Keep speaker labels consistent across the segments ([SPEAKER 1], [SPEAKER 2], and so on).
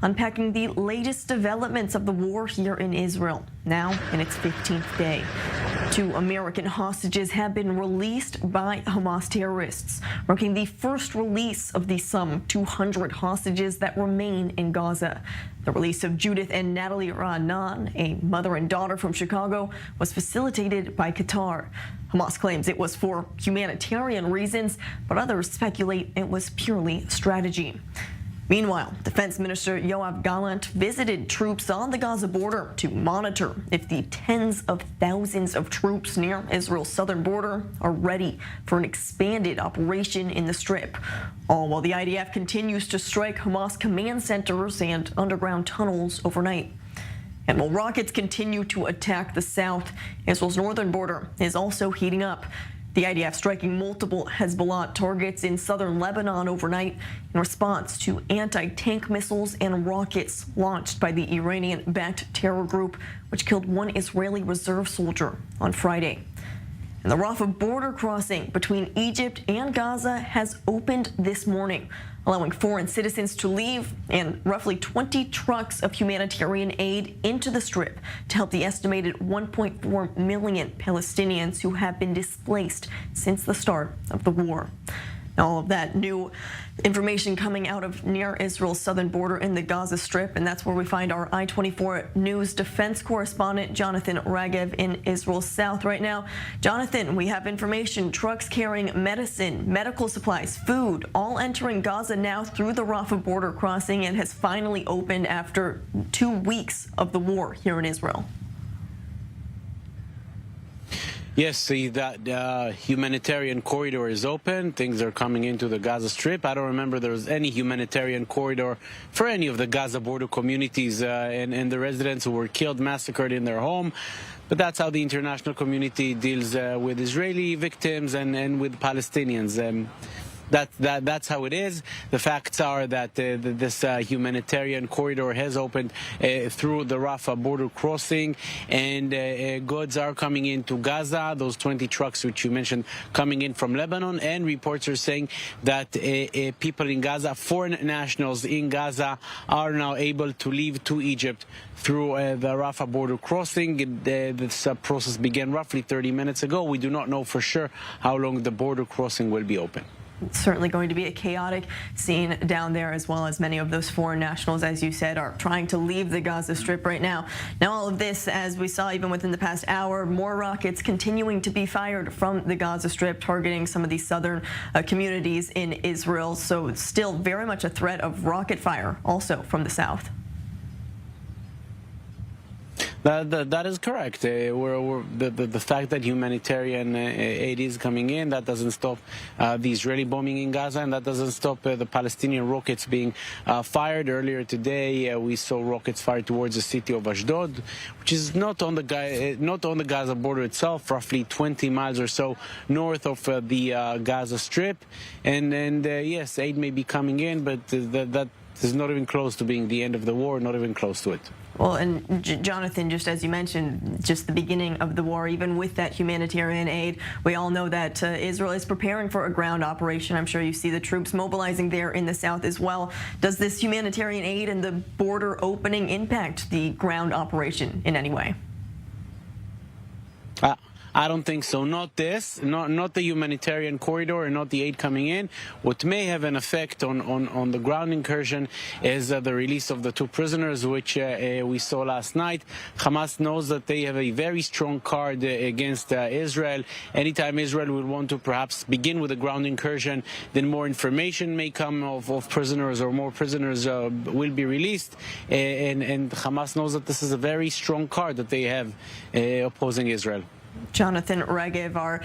[SPEAKER 1] unpacking the latest developments of the war here in Israel, now in its 15th day. 2 American hostages have been released by Hamas terrorists, marking the first release of the some 200 hostages that remain in Gaza. The release of Judith and Natalie Ra'anan, a mother and daughter from Chicago, was facilitated by Qatar. Hamas claims it was for humanitarian reasons, but others speculate it was purely strategy. Meanwhile, Defense Minister Yoav Gallant visited troops on the Gaza border to monitor if the tens of thousands of troops near Israel's southern border are ready for an expanded operation in the Strip. All while the IDF continues to strike Hamas command centers and underground tunnels overnight. And while rockets continue to attack the south, Israel's northern border is also heating up. The IDF striking multiple Hezbollah targets in southern Lebanon overnight in response to anti-tank missiles and rockets launched by the Iranian-backed terror group, which killed 1 Israeli reserve soldier on Friday. And the Rafah border crossing between Egypt and Gaza has opened this morning, allowing foreign citizens to leave and roughly 20 trucks of humanitarian aid into the Strip to help the estimated 1.4 million Palestinians who have been displaced since the start of the war. All of that new information coming out of near Israel's southern border in the Gaza Strip, and that's where we find our I-24 News defense correspondent Jonathan Ragev in Israel's south right now. Jonathan, we have information, trucks carrying medicine, medical supplies, food, all entering Gaza now through the Rafah border crossing, and has finally opened after 2 weeks of the war here in Israel.
[SPEAKER 2] Yes, see that humanitarian corridor is open. Things are coming into the Gaza Strip. I don't remember there was any humanitarian corridor for any of the Gaza border communities and the residents who were killed, massacred in their home. But that's how the international community deals with Israeli victims and with Palestinians. That's how it is. The facts are that this humanitarian corridor has opened through the Rafah border crossing, and goods are coming into Gaza. Those 20 trucks which you mentioned coming in from Lebanon, and reports are saying that people in Gaza, foreign nationals in Gaza, are now able to leave to Egypt through the Rafah border crossing. This process began roughly 30 minutes ago. We do not know for sure how long the border crossing will be open.
[SPEAKER 1] It's certainly going to be a chaotic scene down there, as well as many of those foreign nationals, as you said, are trying to leave the Gaza Strip right now. Now, all of this, as we saw even within the past hour, more rockets continuing to be fired from the Gaza Strip, targeting some of these southern communities in Israel. So it's still very much a threat of rocket fire also from the south.
[SPEAKER 2] That is correct. The fact that humanitarian aid is coming in, that doesn't stop the Israeli bombing in Gaza, and that doesn't stop the Palestinian rockets being fired. Earlier today, we saw rockets fired towards the city of Ashdod, which is not on the Gaza border itself, roughly 20 miles or so north of the Gaza Strip. And yes, aid may be coming in, but that is not even close to being the end of the war, not even close to it.
[SPEAKER 1] Well, and Jonathan, just as you mentioned, just the beginning of the war, even with that humanitarian aid, we all know that Israel is preparing for a ground operation. I'm sure you see the troops mobilizing there in the south as well. Does this humanitarian aid and the border opening impact the ground operation in any way?
[SPEAKER 2] I don't think so. Not this, not the humanitarian corridor, and not the aid coming in. What may have an effect on the ground incursion is the release of the 2 prisoners, which we saw last night. Hamas knows that they have a very strong card against Israel. Anytime Israel will want to perhaps begin with a ground incursion, then more information may come of prisoners, or more prisoners will be released. And Hamas knows that this is a very strong card that they have opposing Israel.
[SPEAKER 1] Jonathan Ragev, our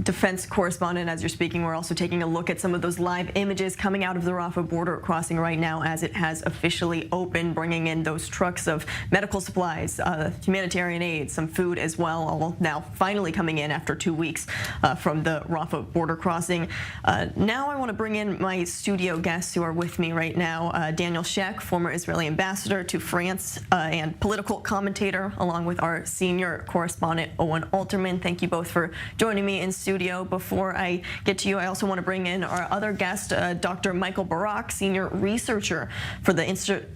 [SPEAKER 1] defense correspondent. As you're speaking, we're also taking a look at some of those live images coming out of the Rafah border crossing right now as it has officially opened, bringing in those trucks of medical supplies, humanitarian aid, some food as well, all now finally coming in after 2 weeks from the Rafah border crossing. Now I want to bring in my studio guests who are with me right now. Daniel Sheck, former Israeli ambassador to France and political commentator, along with our senior correspondent Owen Alterman. Thank you both for joining me in studio. Before I get to you, I also want to bring in our other guest, Dr. Michael Barak, senior researcher for the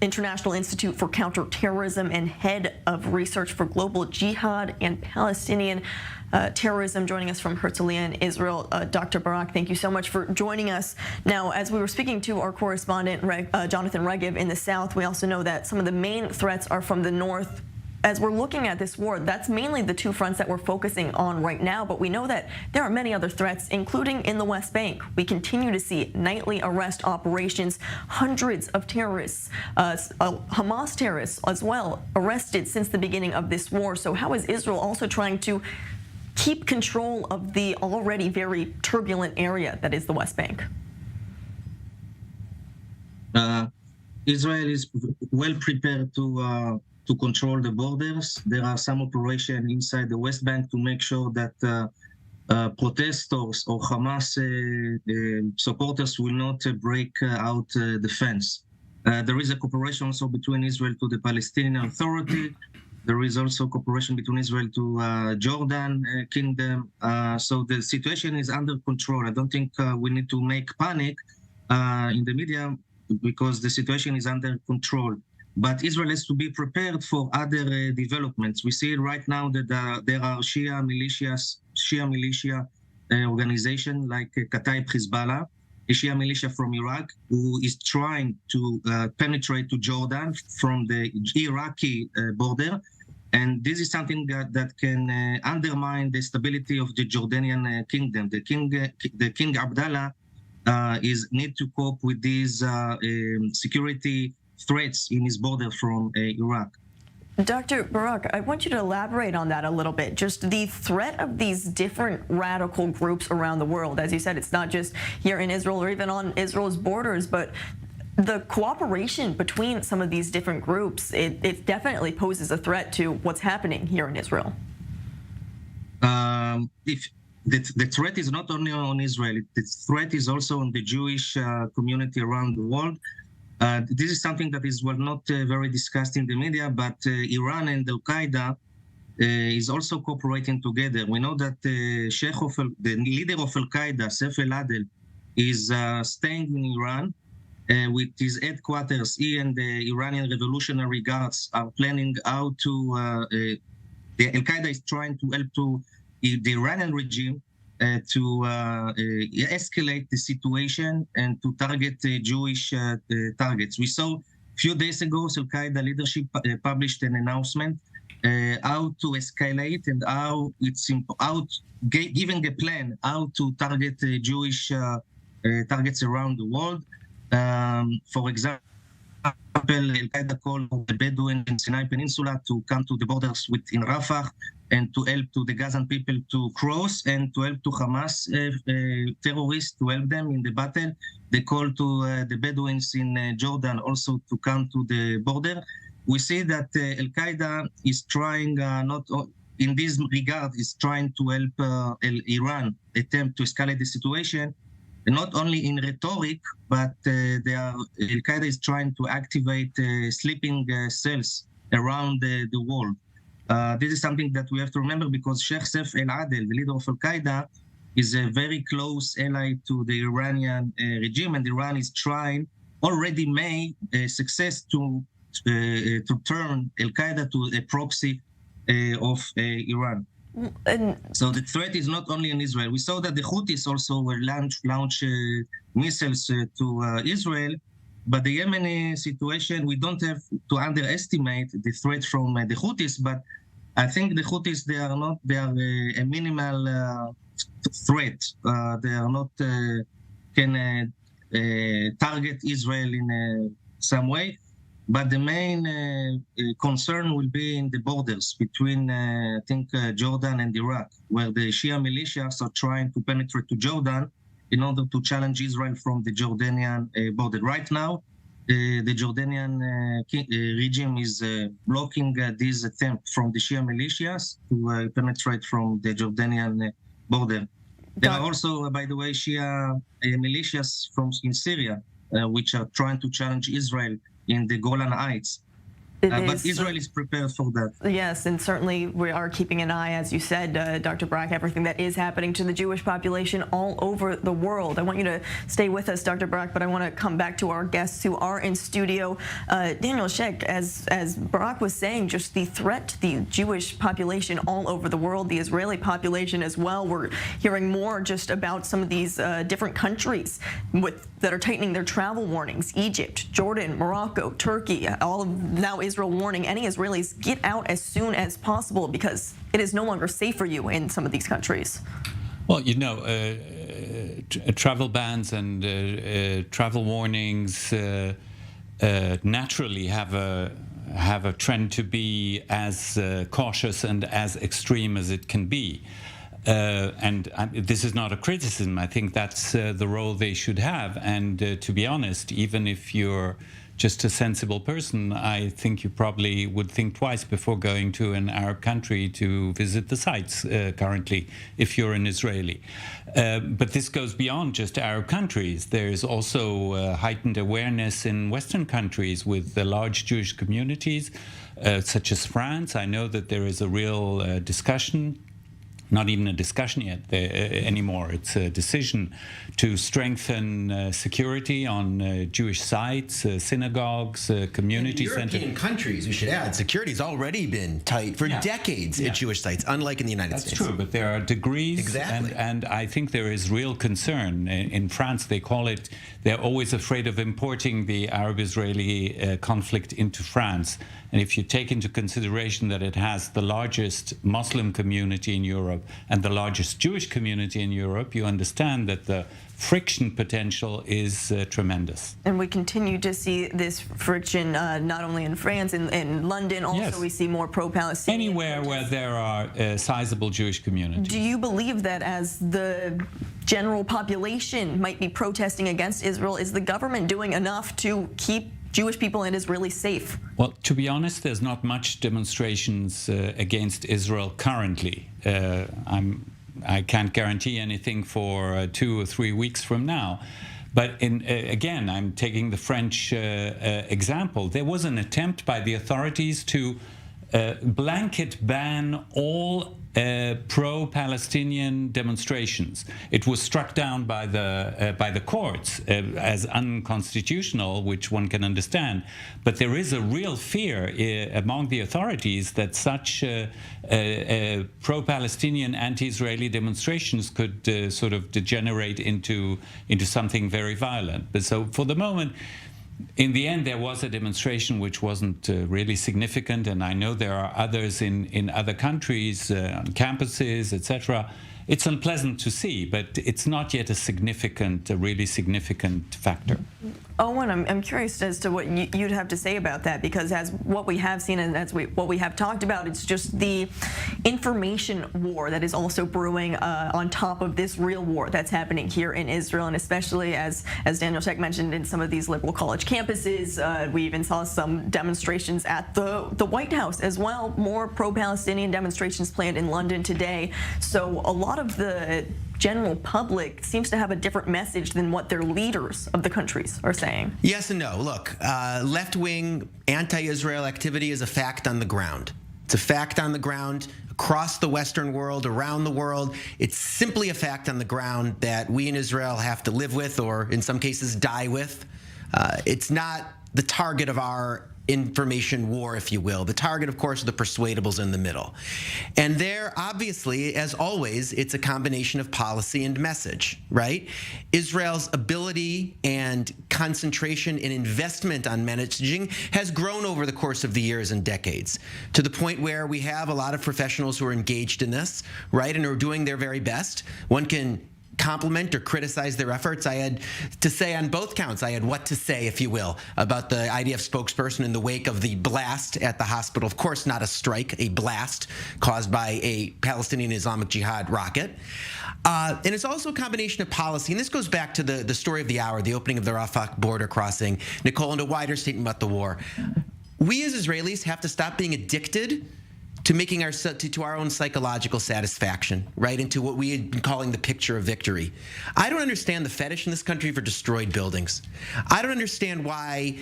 [SPEAKER 1] International Institute for Counterterrorism and head of research for global jihad and Palestinian terrorism, joining us from Herzliya in Israel. Dr. Barak, thank you so much for joining us. Now, as we were speaking to our correspondent, Jonathan Regev in the south, we also know that some of the main threats are from the north. As we're looking at this war, that's mainly the two fronts that we're focusing on right now, but we know that there are many other threats, including in the West Bank. We continue to see nightly arrest operations, hundreds of terrorists, Hamas terrorists as well, arrested since the beginning of this war. So how is Israel also trying to keep control of the already very turbulent area that is the West Bank?
[SPEAKER 3] Israel is well prepared to control the borders. There are some operations inside the West Bank to make sure that protesters or Hamas supporters will not break out the fence. There is a cooperation also between Israel to the Palestinian Authority. There is also cooperation between Israel to Jordan Kingdom. So the situation is under control. I don't think we need to make panic in the media because the situation is under control. But Israel has to be prepared for other developments. We see right now that there are Shia militia organization like Kataib Hezbollah, a Shia militia from Iraq, who is trying to penetrate to Jordan from the Iraqi border. And this is something that can undermine the stability of the Jordanian kingdom. The King Abdullah need to cope with these security threats in his border from Iraq.
[SPEAKER 1] Dr. Barak, I want you to elaborate on that a little bit. Just the threat of these different radical groups around the world. As you said, it's not just here in Israel or even on Israel's borders, but the cooperation between some of these different groups, it definitely poses a threat to what's happening here in Israel.
[SPEAKER 3] If the threat is not only on Israel, the threat is also on the Jewish community around the world. This is something that is not very discussed in the media, but Iran and Al-Qaeda is also cooperating together. We know that the leader of Al-Qaeda, Saif al-Adel, is staying in Iran with his headquarters. He and the Iranian Revolutionary Guards are planning how to, the Al-Qaeda is trying to help the Iranian regime to escalate the situation and to target Jewish targets. We saw a few days ago, Al-Qaeda leadership published an announcement how to escalate and how giving a plan how to target Jewish targets around the world. For example, Al-Qaeda called the Bedouin in Sinai Peninsula to come to the borders in Rafah and to help to the Gazan people to cross and to help to Hamas terrorists to help them in the battle. They call to the Bedouins in Jordan also to come to the border. We see that Al-Qaeda is trying in this regard is trying to help Iran attempt to escalate the situation. Not only in rhetoric, but Al-Qaeda is trying to activate sleeping cells around the world. This is something that we have to remember because Sheikh Saif al-Adel, the leader of Al-Qaeda, is a very close ally to the Iranian regime, and Iran is trying, already made a success to turn Al-Qaeda to a proxy of Iran. So the threat is not only in Israel. We saw that the Houthis also were launch missiles to Israel, but the Yemeni situation, we don't have to underestimate the threat from the Houthis, but I think the Houthis, they are a minimal threat. They are not, can target Israel in some way. But the main concern will be in the borders between, I think, Jordan and Iraq, where the Shia militias are trying to penetrate to Jordan in order to challenge Israel from the Jordanian border. Right now, the Jordanian regime is blocking this attempt from the Shia militias to penetrate from the Jordanian border. There are also, by the way, Shia militias in Syria, which are trying to challenge Israel in the Golan Heights. But Israel is prepared for that.
[SPEAKER 1] Yes, and certainly we are keeping an eye, as you said, Dr. Brack, everything that is happening to the Jewish population all over the world. I want you to stay with us, Dr. Brack, but I want to come back to our guests who are in studio. Daniel Sheck, as Brack was saying, just the threat to the Jewish population all over the world, the Israeli population as well. We're hearing more just about some of these different countries that are tightening their travel warnings. Egypt, Jordan, Morocco, Turkey, all of now Israel warning any Israelis, get out as soon as possible because it is no longer safe for you in some of these countries.
[SPEAKER 4] Well, you know, travel bans and travel warnings naturally have a trend to be as cautious and as extreme as it can be. This is not a criticism. I think that's the role they should have. And to be honest, even if you're just a sensible person, I think you probably would think twice before going to an Arab country to visit the sites currently, if you're an Israeli. But this goes beyond just Arab countries. There's also heightened awareness in Western countries with the large Jewish communities, such as France. I know that there is a real discussion. Not even a discussion yet anymore. It's a decision to strengthen security on Jewish sites, synagogues, community centers.
[SPEAKER 5] In European countries, we should add, security has already been tight for decades at Jewish sites, unlike in the United States.
[SPEAKER 4] That's true, but there are degrees.
[SPEAKER 5] Exactly.
[SPEAKER 4] And I think there is real concern. In France, they call it, they're always afraid of importing the Arab-Israeli conflict into France. And if you take into consideration that it has the largest Muslim community in Europe and the largest Jewish community in Europe, you understand that the friction potential is tremendous.
[SPEAKER 1] And we continue to see this friction not only in France, in London, also
[SPEAKER 4] Yes.
[SPEAKER 1] we see more pro-Palestinian.
[SPEAKER 4] Anywhere where there are sizable Jewish communities.
[SPEAKER 1] Do you believe that as the general population might be protesting against Israel, is the government doing enough to keep Jewish people and Israelis safe?
[SPEAKER 4] Well, to be honest, there's not much demonstrations against Israel currently. I can't guarantee anything for 2 or 3 weeks from now. But again, I'm taking the French example. There was an attempt by the authorities to blanket ban all pro-Palestinian demonstrations. It was struck down by the courts as unconstitutional, which one can understand. But there is a real fear among the authorities that such pro-Palestinian, anti-Israeli demonstrations could sort of degenerate into something very violent. But so for the moment, in the end, there was a demonstration which wasn't really significant, and I know there are others in other countries, on campuses, etc. It's unpleasant to see, but it's not yet a really significant factor.
[SPEAKER 1] Owen, I'm curious as to what you'd have to say about that, because as what we have seen and what we have talked about, it's just the information war that is also brewing on top of this real war that's happening here in Israel, and especially as Daniel Sheck mentioned, in some of these liberal college campuses. We even saw some demonstrations at the White House as well. More pro-Palestinian demonstrations planned in London today. So a lot of the general public seems to have a different message than what their leaders of the countries are saying.
[SPEAKER 5] Yes and no. Look, left-wing anti-Israel activity is a fact on the ground. It's a fact on the ground across the Western world, around the world. It's simply a fact on the ground that we in Israel have to live with, or in some cases die with. It's not the target of our information war, if you will. The target, of course, are the persuadables in the middle. And there, obviously, as always, it's a combination of policy and message, right? Israel's ability and concentration and investment on messaging has grown over the course of the years and decades, to the point where we have a lot of professionals who are engaged in this, right, and are doing their very best. One can compliment or criticize their efforts. I had to say on both counts, I had what to say, if you will, about the IDF spokesperson in the wake of the blast at the hospital. Of course, not a strike, a blast caused by a Palestinian Islamic Jihad rocket. And it's also a combination of policy. And this goes back to the story of the hour, the opening of the Rafah border crossing, Nicole, and a wider statement about the war. We as Israelis have to stop being addicted to making to our own psychological satisfaction, right, into what we had been calling the picture of victory. I don't understand the fetish in this country for destroyed buildings. I don't understand why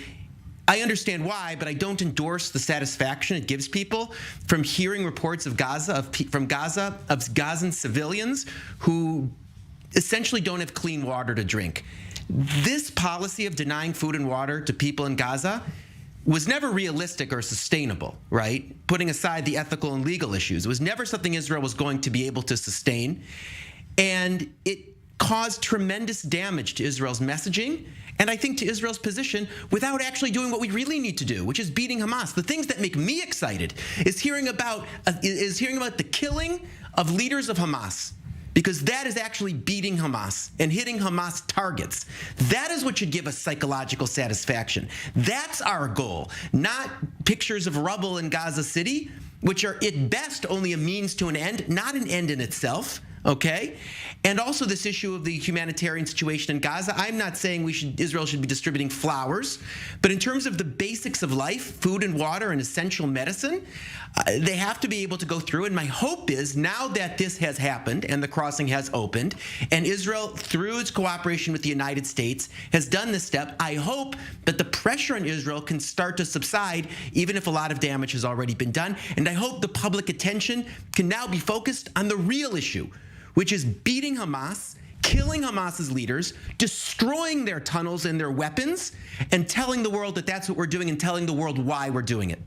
[SPEAKER 5] I understand why, but I don't endorse the satisfaction it gives people from hearing reports of Gaza, of Gazan civilians who essentially don't have clean water to drink. This policy of denying food and water to people in Gaza was never realistic or sustainable, right? Putting aside the ethical and legal issues. It was never something Israel was going to be able to sustain. And it caused tremendous damage to Israel's messaging, and I think to Israel's position, without actually doing what we really need to do, which is beating Hamas. The things that make me excited is hearing about the killing of leaders of Hamas, because that is actually beating Hamas and hitting Hamas targets. That is what should give us psychological satisfaction. That's our goal, not pictures of rubble in Gaza City, which are at best only a means to an end, not an end in itself. Okay, and also this issue of the humanitarian situation in Gaza. I'm not saying Israel should be distributing flowers, but in terms of the basics of life, food and water and essential medicine, they have to be able to go through. And my hope is now that this has happened and the crossing has opened, and Israel, through its cooperation with the United States, has done this step, I hope that the pressure on Israel can start to subside, even if a lot of damage has already been done. And I hope the public attention can now be focused on the real issue, which is beating Hamas, killing Hamas's leaders, destroying their tunnels and their weapons, and telling the world that that's what we're doing and telling the world why we're doing it.